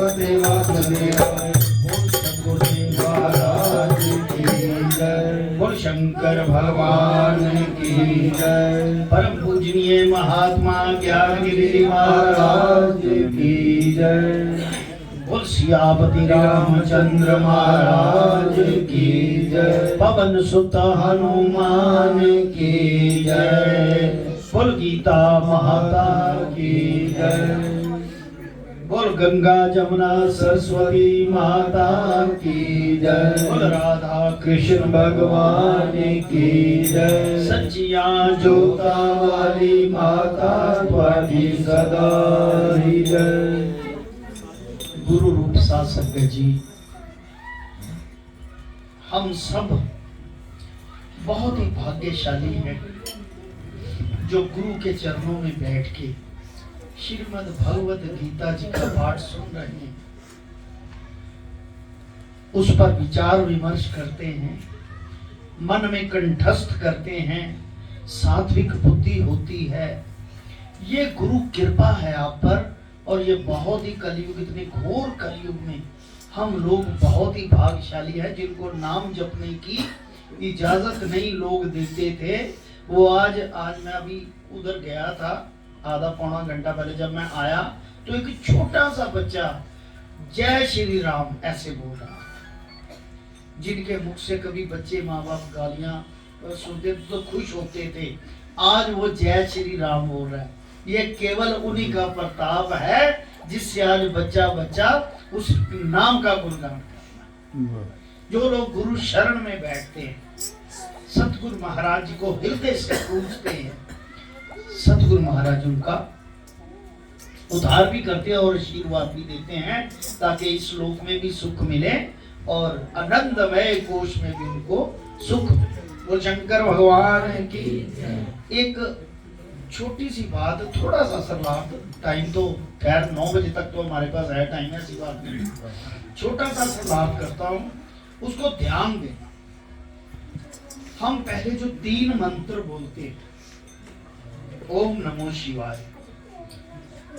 भगवते वासुदेवाय। बोल सद्गुरु महाराज की जय। बोल शंकर भगवान की जय। परम पूजनीय महात्मा ज्ञानगिरि महाराज की जय। बोल सियापति रामचंद्र महाराज की जय। पवन सुत हनुमान की जय। बोल गीता माता की जय। बोल गंगा जमुना सरस्वती माता की जय। बोल राधा कृष्ण भगवान की जय। सच्चियां जोता वाली माता तुम्हारी सदा ही जय। गुरु रूप शासक जी, हम सब बहुत ही भाग्यशाली हैं जो गुरु के चरणों में बैठ के श्रीमद् भगवत गीता जी का पाठ सुन रहे हैं, उस पर विचार विमर्श करते हैं, मन में कंठस्थ करते हैं, सात्विक बुद्धि होती है। ये गुरु कृपा है आप पर। और ये बहुत ही कलयुग, इतने घोर कलयुग में हम लोग बहुत ही भाग्यशाली हैं जिनको नाम जपने की इजाजत नहीं लोग देते थे। वो आज मैं अभी उधर गया था, आधा पौना घंटा पहले जब मैं आया तो एक छोटा सा बच्चा जय श्री राम ऐसे बोल रहा, जिनके मुख से कभी बच्चे माँ बाप गालियां सुनते तो खुश होते थे, आज वो जय श्री राम बोल रहा है। ये केवल उन्हीं का प्रताप है जिससे आज बच्चा बच्चा उस नाम का गुणगान करता है। जो लोग गुरु शरण में बैठते हैं, सतगुरु महाराज जी को हृदय से पूजते हैं, सतगुरु महाराज उनका उद्धार भी करते हैं और आशीर्वाद भी देते हैं ताकि इस लोक में भी सुख मिले और आनंदमय कोश में भी उनको सुख मिले। वो शंकर भगवान की एक छोटी सी बात, थोड़ा सा सरलार्थ, टाइम तो खैर 9 बजे तक तो हमारे पास है टाइम, ऐसी बात नहीं, छोटा सा सरलार्थ करता हूँ, उसको ध्यान दें। हम पहले जो 3 मंत्र बोलते हैं, ओम नमो शिवाय,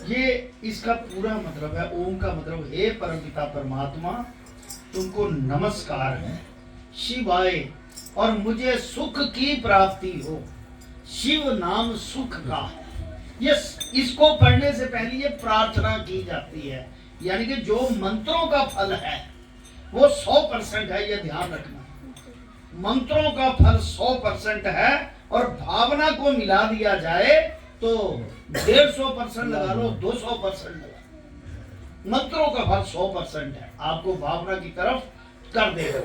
ये इसका पूरा मतलब है, ओम का मतलब हे परमपिता परमात्मा तुमको नमस्कार है, शिवाय और मुझे सुख की प्राप्ति हो। शिव नाम सुख का है। ये इसको पढ़ने से पहले ये प्रार्थना की जाती है, यानी कि जो मंत्रों का फल है वो 100% है, ये ध्यान रखना। मंत्रों का फल 100% है और भावना को मिला दिया जाए तो 150% लगा लो, 200% लगा लो। मंत्रों का फल 100% है, आपको भावना की तरफ कर देगा।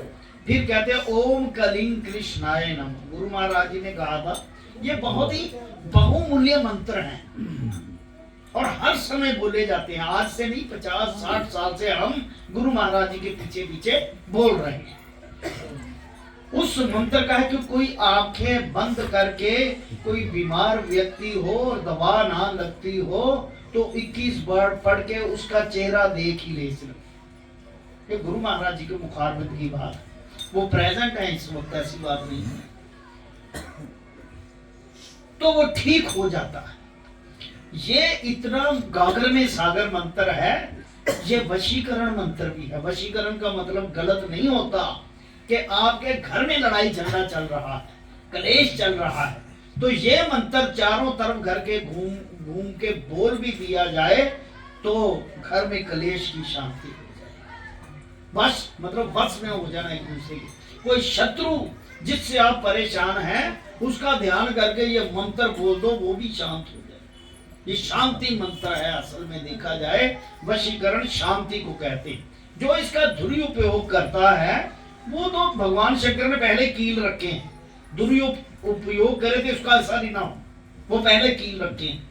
फिर कहते हैं ओम कलिंग कृष्णाय नमः। गुरु महाराज जी ने कहा था ये बहुत ही बहुमूल्य मंत्र हैं और हर समय बोले जाते हैं। आज से नहीं, 50-60 साल से हम गुरु महाराज जी के पीछे पीछे बोल रहे हैं। उस मंत्र का है कि कोई आंखें बंद करके कोई बीमार व्यक्ति हो और दवा ना लगती हो तो 21 बार पढ़ के उसका चेहरा देख ही ले सिर्फ। ये गुरु महाराज जी के मुखारबिंद की बात, वो प्रेजेंट है इस वक्त, ऐसी बात नहीं है, तो वो ठीक हो जाता है। ये इतना गागर में सागर मंत्र है। ये वशीकरण मंत्र भी है। वशीकरण का मतलब गलत नहीं होता कि आपके घर में लड़ाई झगड़ा चल रहा है, कलेश चल रहा है, तो ये मंत्र चारों तरफ घर के घूम के बोल भी दिया जाए तो घर में कलेश की शांति हो जाए। बस मतलब बस में हो जाना एक दूसरे की। कोई शत्रु जिससे आप परेशान हैं उसका ध्यान करके ये मंत्र बोल दो, वो भी शांत हो जाए। ये शांति मंत्र है। असल में देखा जाए वशीकरण शांति को कहते हैं। जो इसका दुरुपयोग करता है वो तो भगवान शंकर ने पहले कील रखे हैं। दुरुपयोग करे थे उसका असर ही ना हो, वो पहले कील रखे हैं।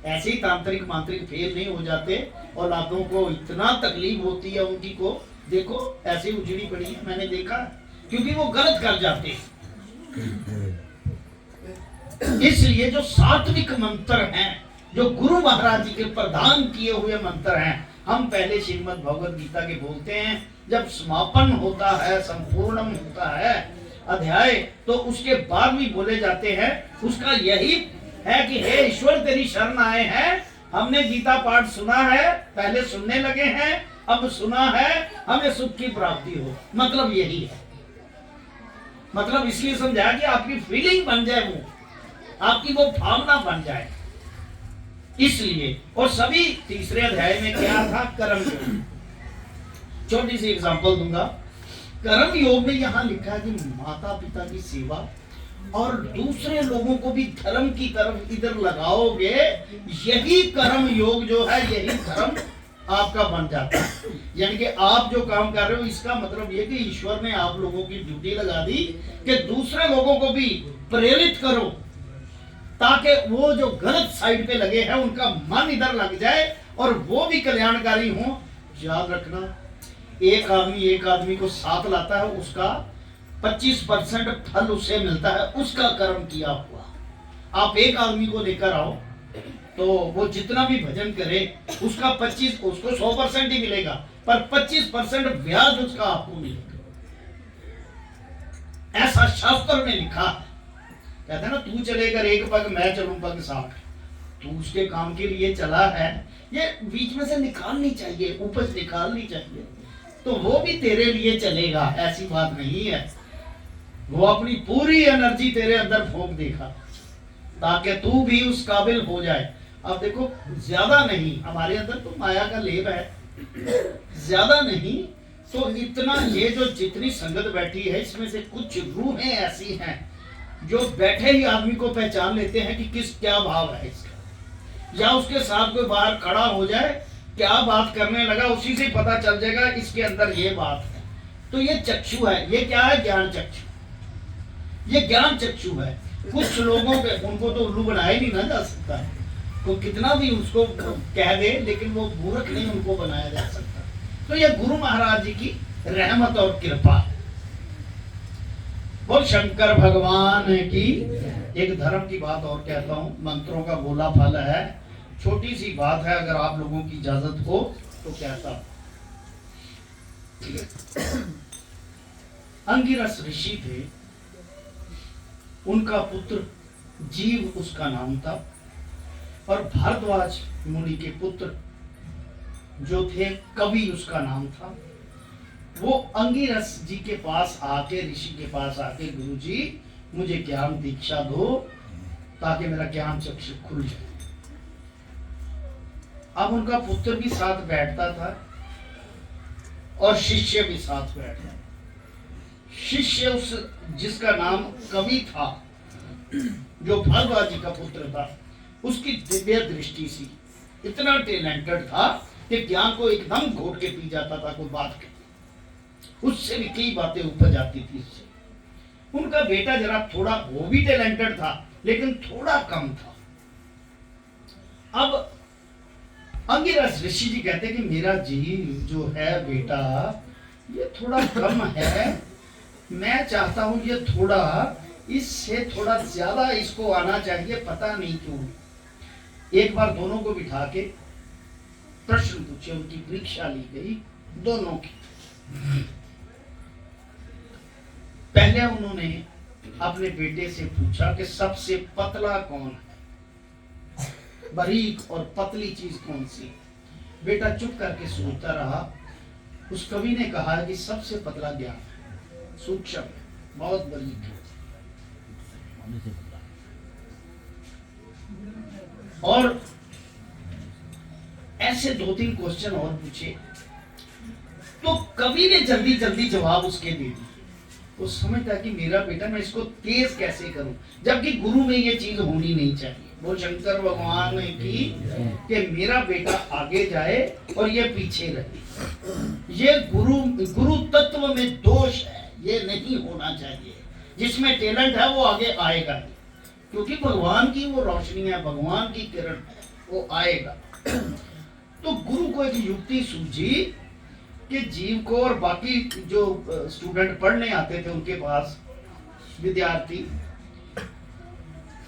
ऐसे ही तांत्रिक मांत्रिक फेल नहीं हो जाते। औलादों को इतना तकलीफ होती है उनकी को देखो ऐसे उजड़ी पड़ी है, मैंने देखा, क्योंकि वो गलत कर जाते हैं। इसलिए जो सात्विक मंत्र हैं, जो गुरु महाराज जी के प्रदान किए हुए मंत्र हैं, हम पहले श्रीमद् भगवद गीता के बोलते हैं। जब समापन होता है, संपूर्ण होता है अध्याय, तो उसके बाद भी बोले जाते हैं। उसका यही है कि हे ईश्वर तेरी शरण आए हैं, हमने गीता पाठ सुना है, पहले सुनने लगे हैं, अब सुना है हमें सुख की प्राप्ति हो, मतलब यही है। मतलब इसलिए समझाया कि आपकी फीलिंग बन जाए, वो आपकी वो भावना बन जाए, इसलिए। और सभी तीसरे अध्याय में क्या था, कर्म योग। छोटी सी एग्जांपल दूंगा। कर्म योग में यहां लिखा है कि माता पिता की सेवा और दूसरे लोगों को भी धर्म की तरफ इधर लगाओगे, यही कर्म योग जो है, यही धर्म आपका बन जाता है। यानी कि आप जो काम कर रहे हो, इसका मतलब ये कि ईश्वर ने आप लोगों की ड्यूटी लगा दी कि दूसरे लोगों को भी प्रेरित करो, ताकि वो जो गलत साइड पे लगे हैं उनका मन इधर लग जाए और वो भी कल्याणकारी हो। याद रखना, एक आदमी को साथ लाता है, उसका 25% फल उसे मिलता है, उसका कर्म किया हुआ। आप एक आदमी को लेकर आओ तो वो जितना भी भजन करे उसका 25, उसको 100% ही मिलेगा, पर 25% ब्याज उसका आपको मिलेगा। ऐसा शास्त्र में लिखा है। कहते हैं ना, तू चलेकर एक पग, मैं चलूं पग 60। तू उसके काम के लिए चला है, ये बीच में से निकालनी चाहिए, उपज निकालनी चाहिए, तो वो भी तेरे लिए चलेगा, ऐसी बात नहीं है। वो अपनी पूरी एनर्जी तेरे अंदर फूंक देगा ताकि तू भी उस काबिल हो जाए। अब देखो, ज्यादा नहीं, हमारे अंदर तो माया का लेप है, ज्यादा नहीं तो इतना, ये जो जितनी संगत बैठी है इसमें से कुछ रूहें ऐसी हैं जो बैठे ही आदमी को पहचान लेते हैं कि किस क्या भाव है इसका, या उसके साथ कोई बाहर खड़ा हो जाए, क्या बात करने लगा, उसी से पता चल जाएगा इसके अंदर ये बात है। तो ये चक्षु है, ये क्या है, ज्ञान चक्षु, ये ज्ञान चक्षु है। कुछ लोगों के, उनको तो उल्लू बनाया ही नहीं ना जा सकता, तो कितना भी उसको कह दे लेकिन वो मूर्ख नहीं उनको बनाया जा सकता। तो ये गुरु महाराज जी की रहमत और कृपा है। बोल शंकर भगवान की। एक धर्म की बात और कहता हूं, मंत्रों का गोला फल है, छोटी सी बात है, अगर आप लोगों की इजाजत हो तो कहता हूं। अंगिरस ऋषि थे, उनका पुत्र जीव उसका नाम था, और भारद्वाज मुनि के पुत्र जो थे कवि उसका नाम था। वो अंगिरस जी के पास आके, ऋषि के पास आके, गुरु जी मुझे ज्ञान दीक्षा दो ताकि मेरा ज्ञान चक्षु खुल जाए। अब उनका पुत्र भी साथ बैठता था और शिष्य भी साथ बैठता। शिष्य उस जिसका नाम कवि था, जो भारद्वाज जी का पुत्र था, उसकी दिव्य दृष्टि सी, इतना टैलेंटेड था कि ज्ञान को एकदम घोट के पी जाता था। कोई बात के उससे भी कई बातें उपज आती थी इससे। उनका बेटा जरा थोड़ा, वो भी टैलेंटेड था लेकिन थोड़ा कम था। अब अंगिरस ऋषि जी कहते कि मेरा जीव जो है बेटा, ये थोड़ा कम है, मैं चाहता हूं ये थोड़ा, इससे थोड़ा ज्यादा इसको आना चाहिए, पता नहीं क्यों। एक बार दोनों को बिठा के प्रश्न पूछे, उनकी परीक्षा ली गई दोनों की। पहले उन्होंने अपने बेटे से पूछा कि सबसे पतला कौन है, बारीक और पतली चीज कौन सी। बेटा चुप करके सोचता रहा। उस कवि ने कहा कि सबसे पतला ज्ञान है, सूक्ष्म है, बहुत बारीक है। और ऐसे 2-3 क्वेश्चन और पूछे तो कवि ने जल्दी जल्दी जवाब उसके दे दिए। वो समझता कि मेरा बेटा, मैं इसको तेज कैसे करूं, जबकि गुरु में ये चीज होनी नहीं चाहिए। वो शंकर भगवान की कि मेरा बेटा आगे जाए और ये पीछे रहे। ये गुरु तत्व में दोष है, ये नहीं होना चाहिए। जिसमें टैलेंट है वो आगे आएगा, क्योंकि भगवान की वो रोशनी है, भगवान की किरण है, वो आएगा। तो गुरु को एक युक्ति सूझी कि जीव को, और बाकी जो स्टूडेंट पढ़ने आते थे उनके पास, विद्यार्थी,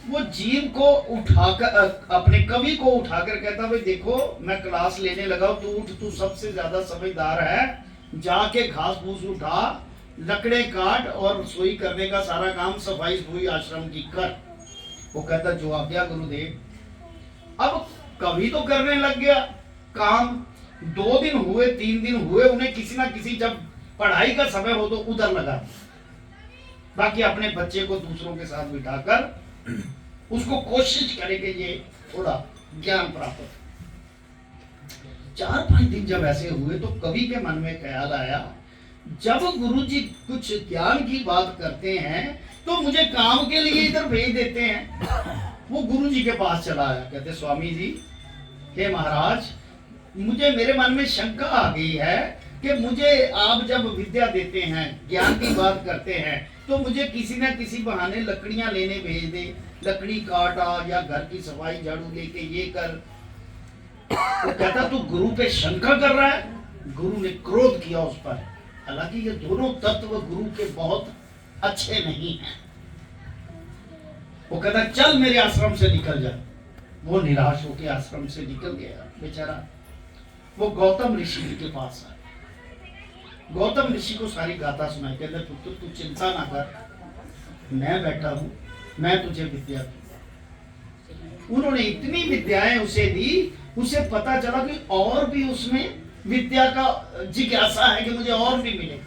वो जीव को उठाकर, अपने कवि को उठाकर कहता, भाई देखो मैं क्लास लेने लगा, तू उठ, तू सबसे ज्यादा समझदार है, जाके घास फूस उठा, लकड़े काट और रसोई करने का सारा काम, सफाई सफाई आश्रम की कर। वो कहता जो आज्ञा गुरुदेव। अब कवि तो करने लग गया काम, 2 दिन हुए 3 दिन हुए, उन्हें किसी ना किसी जब पढ़ाई का समय हो तो उधर लगा दिया। बाकी अपने बच्चे को दूसरों के साथ बिठाकर उसको कोशिश करे कि ये थोड़ा ज्ञान प्राप्त। 4-5 दिन जब ऐसे हुए तो कवि के मन में ख्याल आया, जब गुरु जी कुछ ज्ञान की बात करते हैं तो मुझे काम के लिए इधर भेज देते हैं। वो गुरु जी के पास चला आया, कहते स्वामी जी, हे महाराज, मुझे मेरे मन में शंका आ गई है कि मुझे आप जब विद्या देते हैं, ज्ञान की बात करते हैं, तो मुझे किसी ना किसी बहाने लकड़ियां लेने भेज दे, लकड़ी काटा या घर की सफाई झाड़ू लेके ये कर। तो कहता तू गुरु पे शंका कर रहा है। गुरु ने क्रोध किया उस पर। हालांकि ये दोनों तत्व गुरु के बहुत अच्छे नहीं हैं। वो कहता चल मेरे आश्रम से निकल जा। वो निराश होकर आश्रम से निकल गया बेचारा। वो गौतम ऋषि के पास आया। गौतम ऋषि को सारी गाथा सुनाई। कहते पुत्र तू चिंता ना कर, मैं बैठा हूं, मैं तुझे विद्या दूंगा। उन्होंने इतनी विद्याएं उसे दी, उसे पता चला कि और भी उसमें विद्या का जिज्ञासा है कि मुझे और भी मिले।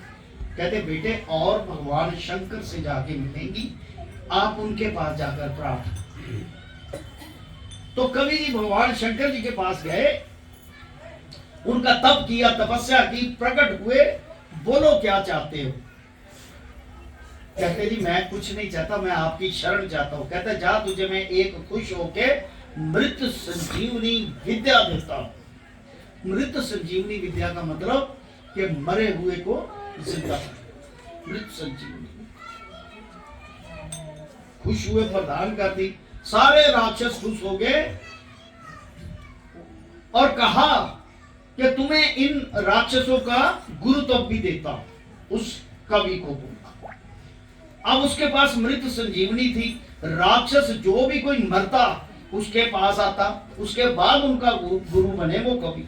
कहते बेटे और भगवान शंकर से जाके मिलेंगी, आप उनके पास जाकर प्राप्त। तो कवि जी भगवान शंकर जी के पास गए, उनका तप किया, तपस्या की, प्रकट हुए। बोलो क्या चाहते हो? कहते जी मैं कुछ नहीं चाहता, मैं आपकी शरण चाहता हूं। कहते जा तुझे मैं एक खुश होके मृत संजीवनी विद्या देता हूं। मृत संजीवनी विद्या का मतलब कि मरे हुए को जिंदा, मृत संजीवनी। खुश हुए, प्रदान कर दी। सारे राक्षस खुश हो गए और कहा कि तुम्हें इन राक्षसों का गुरुत्व भी देता हूं। उस कवि को बोला। अब उसके पास मृत संजीवनी थी। राक्षस जो भी कोई मरता उसके पास आता, उसके बाद उनका गुरु बने वो कवि।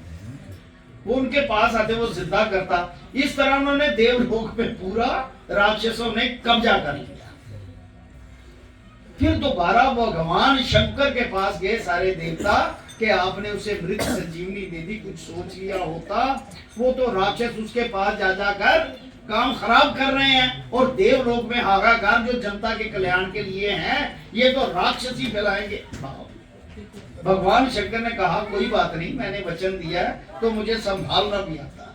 वो उनके पास आते, वो जिंदा करता। इस तरह उन्होंने देवलोक पे पूरा राक्षसों ने कब्जा कर लिया। फिर दोबारा भगवान शंकर के पास गए सारे देवता कि आपने उसे मृत संजीवनी दे दी, कुछ सोच लिया होता। वो तो राक्षस उसके पास जा जाकर काम खराब कर रहे हैं और देवलोक में हाहाकार जो जनता के कल्याण के लिए हैं, ये तो राक्षस ही फैलाएंगे। भगवान शंकर ने कहा कोई बात नहीं, मैंने वचन दिया है तो मुझे संभालना भी आता।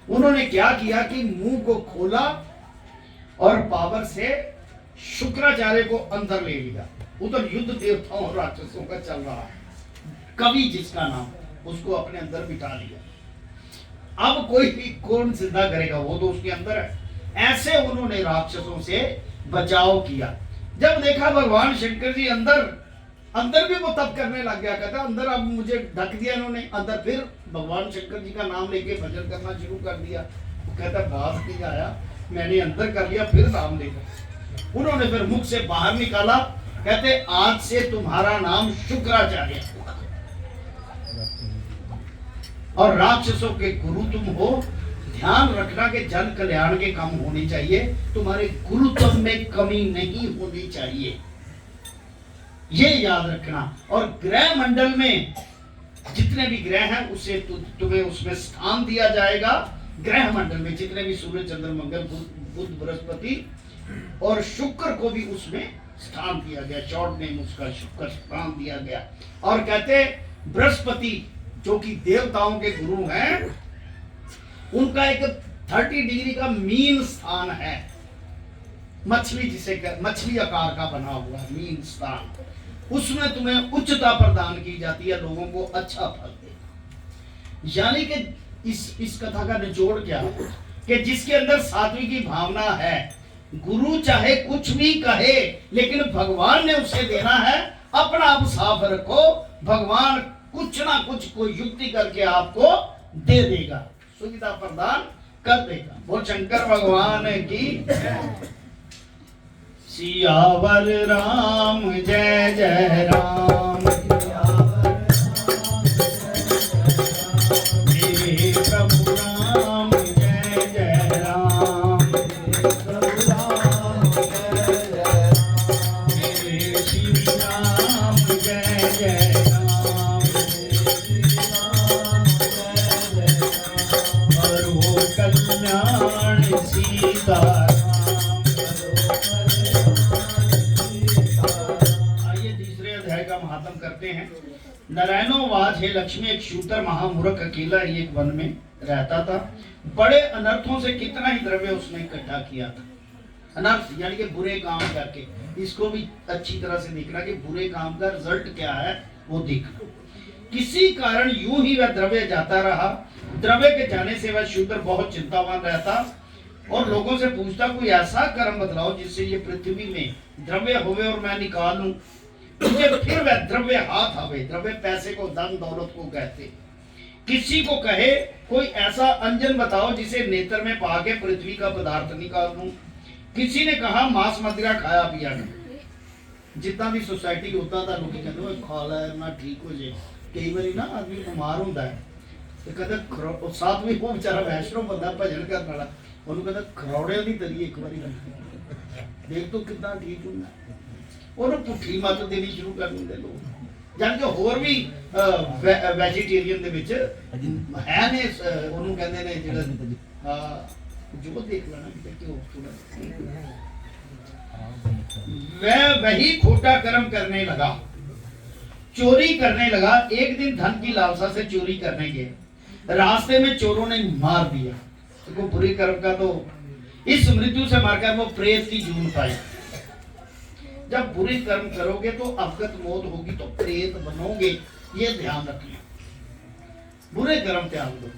उन्होंने क्या किया कि मुंह को खोला और पावर से शुक्राचार्य को अंदर ले लिया। उधर युद्ध देवताओं और राक्षसों का चल रहा है। कवि जिसका नाम, उसको अपने अंदर बिठा लिया। अब कोई भी कौन जिंदा करेगा, वो तो उसके अंदर है। ऐसे उन्होंने राक्षसों से बचाव किया। जब देखा भगवान शंकर जी अंदर भी वो तप करने लग गया। कहता अंदर अब मुझे ढक दिया इन्होंने। अंदर फिर भगवान शंकर जी का नाम लेके भजन करना शुरू कर दिया। वो कहता बात नहीं आया, मैंने अंदर कर लिया, फिर नाम लेकर। उन्होंने फिर मुख से बाहर निकाला। कहते आज से तुम्हारा नाम शुक्राचार्य और राक्षसों के गुरु तुम हो। ध्यान रखना कि जन कल्याण के काम होने चाहिए, तुम्हारे गुरुत्व में कमी नहीं होनी चाहिए, ये याद रखना। और ग्रह मंडल में जितने भी ग्रह हैं उसे तुम्हें उसमें स्थान दिया जाएगा। ग्रह मंडल में जितने भी सूर्य, चंद्र, मंगल, बुध, बृहस्पति और शुक्र को भी उसमें स्थान दिया गया। शॉर्ट नेम उसका शुक्र स्थान दिया गया। और कहते बृहस्पति जो कि देवताओं के गुरु हैं, उनका एक 30 डिग्री का मीन स्थान है। मछली जिसे मछली आकार का बना हुआ है मीन स्थान, उसमें तुम्हें उच्चता प्रदान की जाती है, लोगों को अच्छा फल देगा। यानी कि इस कथा का निचोड़ क्या है कि जिसके अंदर सात्विक की भावना है, गुरु चाहे कुछ भी कहे लेकिन भगवान ने उसे देना है। अपना आप साफ रखो, भगवान कुछ ना कुछ कोई युक्ति करके आपको दे देगा, सुविधा प्रदान कर देगा। वो शंकर भगवान की सियावर राम जय जय राम। मेरे प्रभु राम जय जय राम। मेरे श्री राम जय जय राम। आइए तीसरे अध्याय का महात्म करते हैं। नारायणो वाज हे लक्ष्मी, एक शूटर महामूर्ख अकेला ही एक वन में रहता था। बड़े अनर्थों से कितना ही द्रव्य उसने इकट्ठा किया था। अनर्थ यानी कि बुरे काम करके, इसको भी अच्छी तरह से देखना कि बुरे काम का रिजल्ट क्या है वो देखना। किसी कारण यूं ही वह द्रव्य जाता रहा। द्रव्य के जाने से वह शूद्र बहुत चिंतावान रहता और लोगों से पूछता, कोई ऐसा कर्म बतलाओ जिससे ये पृथ्वी में द्रव्य होवे और मैं निकाल लूं। मुझे फिर वह द्रव्य हाथ आवे। द्रव्य पैसे को, धन दौलत को कहते। किसी को कहे कोई ऐसा अंजन बताओ जिसे नेत्र में पाके पृथ्वी का पदार्थ निकाल दूं। किसी ने कहा मांस मदिरा खाया पिया नहीं। जितना भी सोसाइटी होता था लोग कहते खा ला ना ठीक हो जाए। कई बार ना आदमी बीमार होता है तो कहते साथ में वो बेचारा वैष्णो बंदा भजन करने वाला ਉਹਨੂੰ ਕਹਿੰਦਾ ਖਰੌੜੇ ਦੀ ਤਰੀ ਇੱਕ ਵਾਰੀ ਦੇਖ ਤੋ ਕਿੰਨਾ ਠੀਕ ਹੁੰਦਾ। ਉਹਨੂੰ ਪੁੱਠੀ ਮੱਤ ਦੇਣੀ ਸ਼ੁਰੂ ਕਰ ਦਿੰਦੇ ਲੋਕ। ਜਾਨ ਕਿ ਹੋਰ ਵੀ ਵੈਜੀਟੇਰੀਅਨ ਦੇ ਵਿੱਚ ਹੈ ਨੇ, ਉਹਨੂੰ ਕਹਿੰਦੇ ਨੇ ਜਿਹੜਾ ਜੋ ਦੇਖ ਲੈਣਾ ਕਿ ਉਹ ਥੋੜਾ वह वही खोटा कर्म करने लगा, चोरी करने लगा। एक दिन धन की लालसा से चोरी करने गए। रास्ते में चोरों ने मार दिया। तो बुरी कर्म का तो इस मृत्यु से मारकर वो प्रेत की जून पाई। जब बुरी कर्म करोगे तो अवगत मौत होगी तो प्रेत बनोगे, ये ध्यान रखना। बुरे कर्म त्याग दो,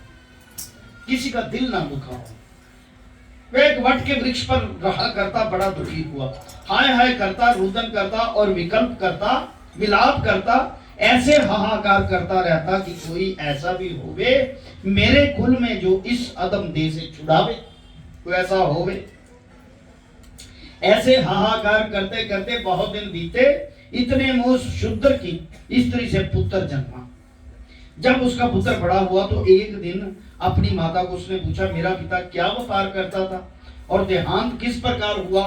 किसी का दिल ना दुखाओ। वह एक वट के वृक्ष पर रहा करता बड़ा दुखी हुआ। हाय हाय करता, रुदन करता और विकल्प करता, विलाप करता, ऐसे हाहाकार करता रहता कि कोई ऐसा भी होवे मेरे कुल में जो इस अदम देह से छुड़ावे। कोई ऐसा होवे। ऐसे हाहाकार करते करते बहुत दिन बीते। इतने में उस शूद्र की स्त्री से पुत्र जन्मा। जब उसका पुत्र बड़ा हुआ तो एक दिन अपनी माता को उसने पूछा, मेरा पिता क्या व्यापार करता था और देहांत किस प्रकार हुआ।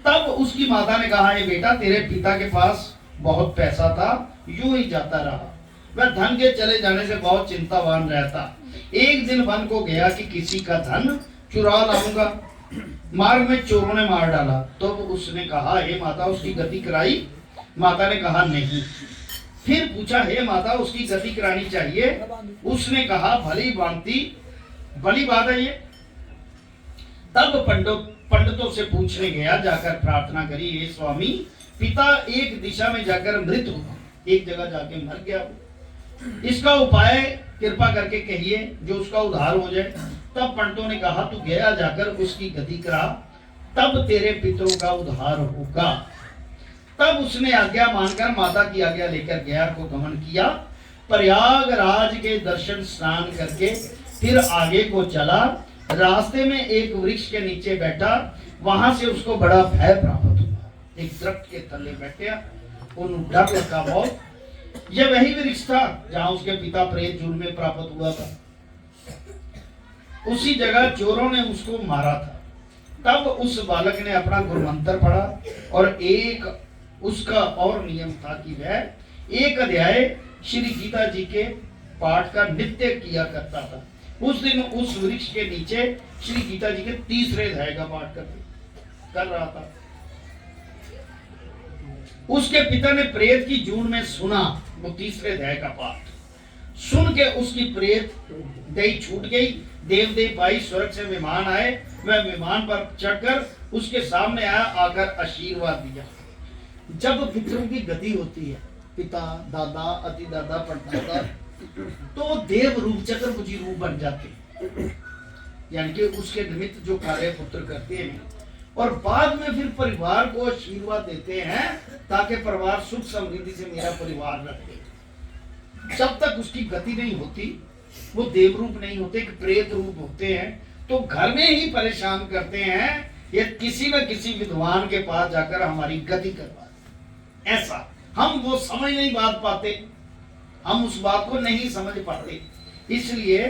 तब उसकी माता ने कहा, ये बेटा तेरे पिता के पास बहुत पैसा था, यूं ही जाता रहा। वह धन के चले जाने से बहुत चिंतावान रहता। एक दिन वन को गया कि किसी का धन चुरा लाऊंगा। मार्ग में चोरों ने मार डाला। तो उसने कहा, हे माता उसकी गति कराई। माता ने कहा नहीं। फिर पूछा, हे माता उसकी गति करानी चाहिए। उसने कहा, भली भांति भली बात है ये। तब पंडितों से पूछने गया, जाकर प्रार्थना करी, हे स्वामी पिता एक दिशा में जाकर मृत हुआ, एक जगह जाके मर गया, इसका उपाय कृपा करके कहिए जो उसका उद्धार हो जाए। तब पंडितों ने कहा, तू गया जाकर उसकी गति करा, तब तेरे पितरों का उद्धार होगा। तब उसने आज्ञा मानकर माता की आज्ञा लेकर गया को गमन किया। प्रयागराज के दर्शन स्नान करके फिर आगे को चला। रास्ते में एक वृक्ष के नीचे बैठा। वहां से उसको बड़ा भय प्राप्त हुआ। एक दरख्त के थल्ले बैठे, उन डर लगा बहुत। यह वही वृक्ष था जहां उसके पिता प्रेत जून में प्राप्त हुआ था। उसी जगह चोरों ने उसको मारा था। तब उस बालक ने अपना गुरुमंत्र पढ़ा और एक उसका और नियम था कि वह एक अध्याय श्री गीता जी के पाठ का नित्य किया करता था। उस दिन उस वृक्ष के नीचे श्री गीता जी के तीसरे अध्याय का पाठ कर रहा था। उसके पिता ने प्रेत की जून में सुना वो तीसरे अध्याय का पाठ। सुन के उसकी प्रेत देह छूट गई। देवदेव भाई स्वर्ग से विमान आए। वह विमान पर चढ़कर उसके सामने आया, आकर आशीर्वाद दिया। जब पितरों की गति होती है, पिता दादा अति दादा परदादा, तो देव रूप चतुर्भुजी रूप बन जाते, यानी कि उसके निमित्त जो कार्य पुत्र करते हैं और बाद में फिर परिवार को आशीर्वाद देते हैं ताकि परिवार सुख समृद्धि से मेरा परिवार रहे। जब तक उसकी गति नहीं होती, वो देव रूप नहीं होते, प्रेत रूप होते हैं, तो घर में ही परेशान करते हैं। ये किसी न किसी विद्वान के पास जाकर हमारी गति करवा। ऐसा हम वो समझ नहीं बात पाते, हम उस बात को नहीं समझ पाते। इसलिए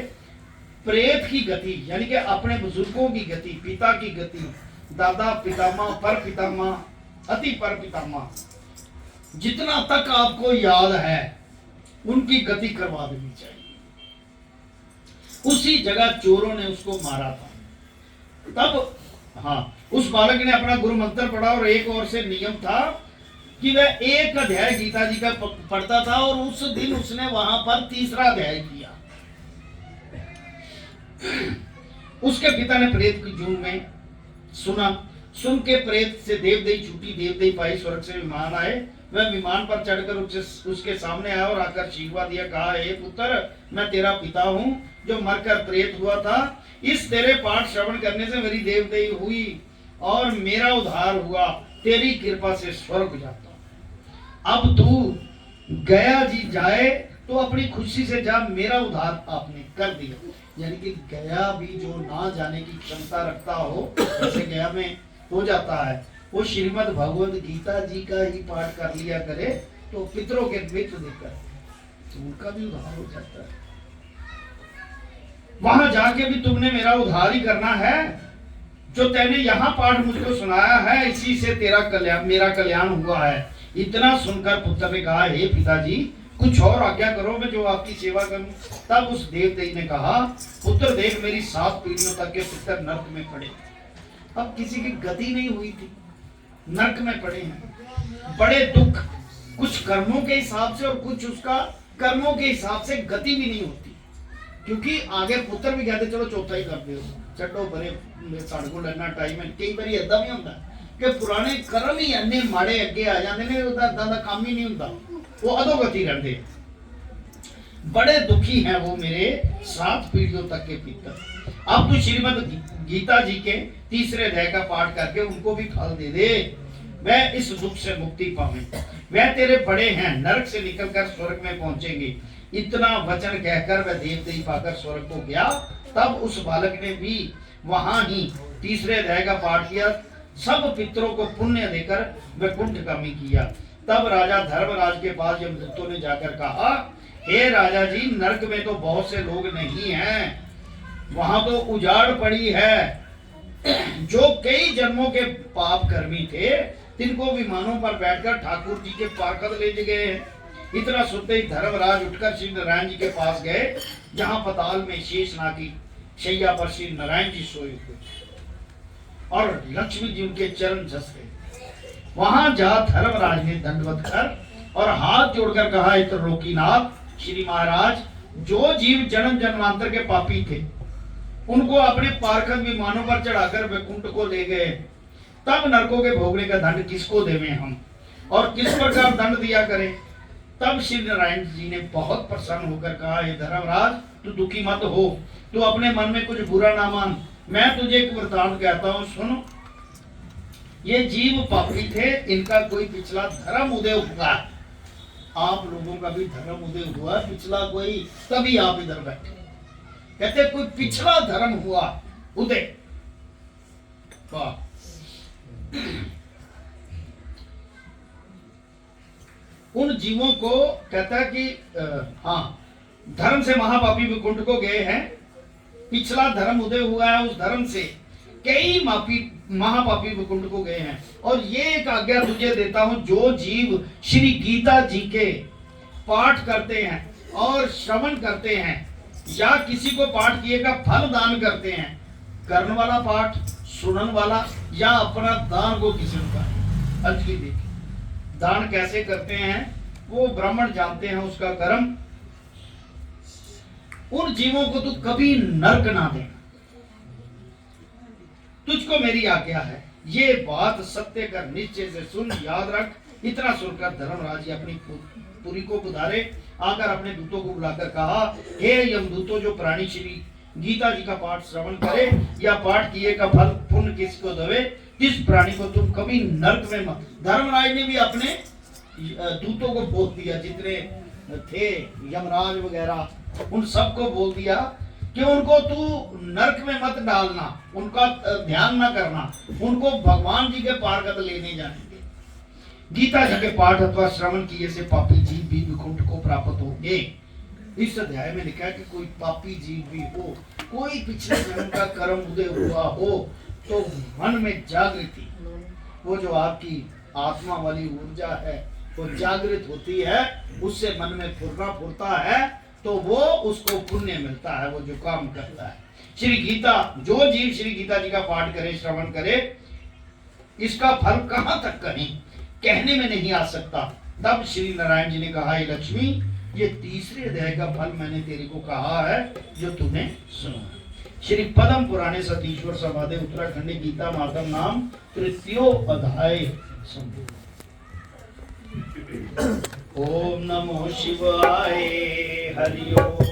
प्रेत की गति यानी कि अपने बुजुर्गों की गति, पिता की गति, दादा पितामह पर पितामह अति पर पितामह, जितना तक आपको याद है उनकी गति करवा देनी चाहिए। उसी जगह चोरों ने उसको मारा था। तब हाँ, उस बालक ने अपना गुरु मंत्र पढ़ा और एक और से नियम था कि वह एक अध्याय गीता जी का पढ़ता था और उस दिन उसने वहां पर तीसरा अध्याय किया। उसके पिता ने प्रेत की जून में सुन के प्रेत से देवदेही छूटी, देवदेही पाई, स्वर्ग से विमान आए। वह विमान पर चढ़कर उसके सामने आया और आकर शीघ्रवा दिया, कहा, हे पुत्र, मैं तेरा पिता हूँ जो मरकर प्रेत हुआ था। इस तेरे पाठ श्रवण करने से मेरी देवदेही हुई और मेरा उद्धार हुआ। तेरी कृपा से स्वर्ग जाता हूं। अब तू गया जी जाए तो अपनी खुशी से जा, मेरा उद्धार आपने कर दिया। यानी कि गया भी जो ना जाने की क्षमता रखता हो, जैसे गया में हो जाता है, वो श्रीमद् भगवद गीता जी का ही पाठ कर लिया करे तो पितरों के मित्र देकर तो उनका भी उद्धार हो जाता है। वहां जाके भी तुमने मेरा उद्धार ही करना है। जो तैने यहाँ पाठ मुझको सुनाया है, इसी से तेरा कल्याण, मेरा कल्याण हुआ है। इतना सुनकर पुत्र ने कहा, हे पिताजी, कुछ और आज्ञा करो, मैं जो आपकी सेवा करूं। तब उस देवदेही ने कहा, पुत्र देख, मेरी 7 पीढ़ियों तक के पितर नरक में पड़े। अब किसी की गति नहीं हुई थी, नरक में पड़े हैं, बड़े दुख, कुछ कर्मों के हिसाब से और कुछ उसका कर्मों के हिसाब से गति भी नहीं होती। क्योंकि आगे पुत्र भी कहते चलो चौथा ही कर दो, छो परे साढ़े को लेना टाइम है। कई बार ऐसा भी होता कि पुराने कर्म ही इन्ने माड़े अगे आ जाते हैं, उदा काम ही नहीं होता, वो अधोगति रहते। बड़े दुखी हैं वो मेरे 7 पीढ़ियों तक के पितर। अब तू श्रीमद् गीता जी के तीसरे अध्याय का पाठ करके उनको भी फल दे दे, वह इस दुख से मुक्ति पावे। वह तेरे बड़े हैं, नरक से निकलकर स्वर्ग में पहुंचेंगे। इतना वचन कहकर वह देवदेही पाकर स्वर्ग को गया। तब उस बालक ने भी वहां ही तीसरे अध्याय का पाठ किया, सब पितरों को पुण्य देकर वैकुंठगामी किया। तब राजा धर्मराज के पास यमदूतों ने जाकर कहा, हे राजा जी, नरक में तो बहुत से लोग नहीं हैं, वहां तो उजाड़ पड़ी है। जो कई जन्मों के पाप कर्मी थे, तिनको विमानों पर बैठकर ठाकुर जी के पार्षद ले गए हैं। इतना सुनते ही धर्मराज उठकर श्री नारायण जी के पास गए, जहां पताल में शेषनाग की शैया पर श्री नारायण जी सोए हुए और लक्ष्मी जी उनके चरण झसके। वहां जा धर्मराज ने दंडवत कर और हाथ जोड़कर कहा, त्रिलोकीनाथ श्री महाराज, जो जीव जन्म जन्मांतर के पापी थे, उनको अपने पार्षद विमानों पर चढ़ाकर वैकुंठ को ले गए, तब नरकों के भोगने का दंड किसको देवें हम, और किस प्रकार दंड दिया करें। तब श्री नारायण जी ने बहुत प्रसन्न होकर कहा, हे धर्मराज, तू दुखी मत हो, तू अपने मन में कुछ बुरा ना मान। मैं तुझे एक वृतांत कहता हूं, सुन। ये जीव पापी थे, इनका कोई पिछला धर्म उदय हुआ। आप लोगों का भी धर्म उदय हुआ पिछला कोई, तभी आप इधर बैठे। कहते कोई पिछला धर्म हुआ उदय। उन जीवों को कहता है कि हाँ, धर्म से महापापी वैकुंठ को गए हैं, पिछला धर्म उदय हुआ है, उस धर्म से कई महापापी वैकुंठ को गए हैं। और ये एक आज्ञा तुझे देता हूं, जो जीव श्री गीता जी के पाठ करते हैं और श्रवण करते हैं, या किसी को पाठ किए का फल दान करते हैं, करने वाला पाठ, सुनन वाला, या अपना दान को किसी का अर्ज की देखिए। दान कैसे करते हैं वो ब्राह्मण जानते हैं उसका कर्म। उन जीवों को तू कभी नरक ना देना, तुझको मेरी आज्ञा है। ये बात सत्य कर निश्चय से सुन, याद रख। इतना सुनकर धर्मराज अपनी पुरी को बुधारे आकर अपने दूतों को बुलाकर कहा, हे यमदूतों, जो प्राणी श्री गीता जी का पाठ श्रवण करे या पाठ किए का फल पुण्य किसको दवे, किस प्राणी को तुम कभी नरक में मत। धर्मराज ने भी अपने दूतों को बोल दिया, जितने थे यमराज वगैरह, उन सबको बोल दिया कि उनको तू नरक में मत डालना, उनका ध्यान न करना, उनको भगवान जी के पार्षद लेने जाएंगे। गीता जी के पाठ अथवा श्रवण किए से पापी जीव भी वैकुंठ को प्राप्त होंगे। इस अध्याय में लिखा है कि कोई पापी जीव भी हो, कोई पिछले जन्म का कर्म उदय हुआ हो, तो मन में जागृति, वो जो आपकी आत्मा वाली ऊर्जा है वो जागृत होती है, उससे मन में फुरना फुरता है, तो वो उसको पुण्य मिलता है, वो जो काम करता है। श्री गीता, जो जीव श्री गीता जी का पाठ करे, श्रवण करे, इसका फल कहां तक कहें, कहने में नहीं आ सकता। तब श्री नारायण जी ने कहा, हे लक्ष्मी, ये तीसरे अध्याय का फल मैंने तेरे को कहा है, जो तूने सुना। श्री पद्म पुराणे सतीश्वर समाधि उत्तराखंड गीता मातम नाम तृतीयो अध्याय। ओम नमो शिवाय, हरि ओम।